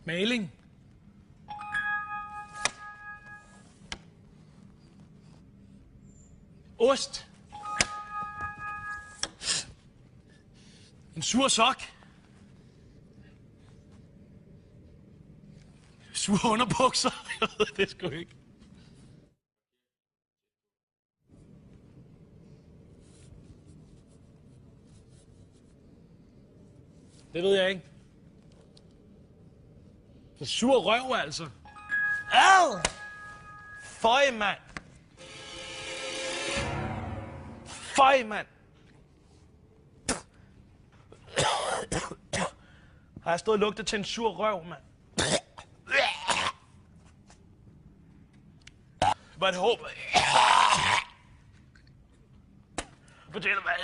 Maling. Ost. En sur sok. Sure underbukser. Jeg ved det sgu ikke. Det ved jeg ikke. En sur røv, altså. Ad! Føj, mand. Føj, mand. Har jeg stået og lugtet til en sur røv, mand? But hope. Fortæl mig.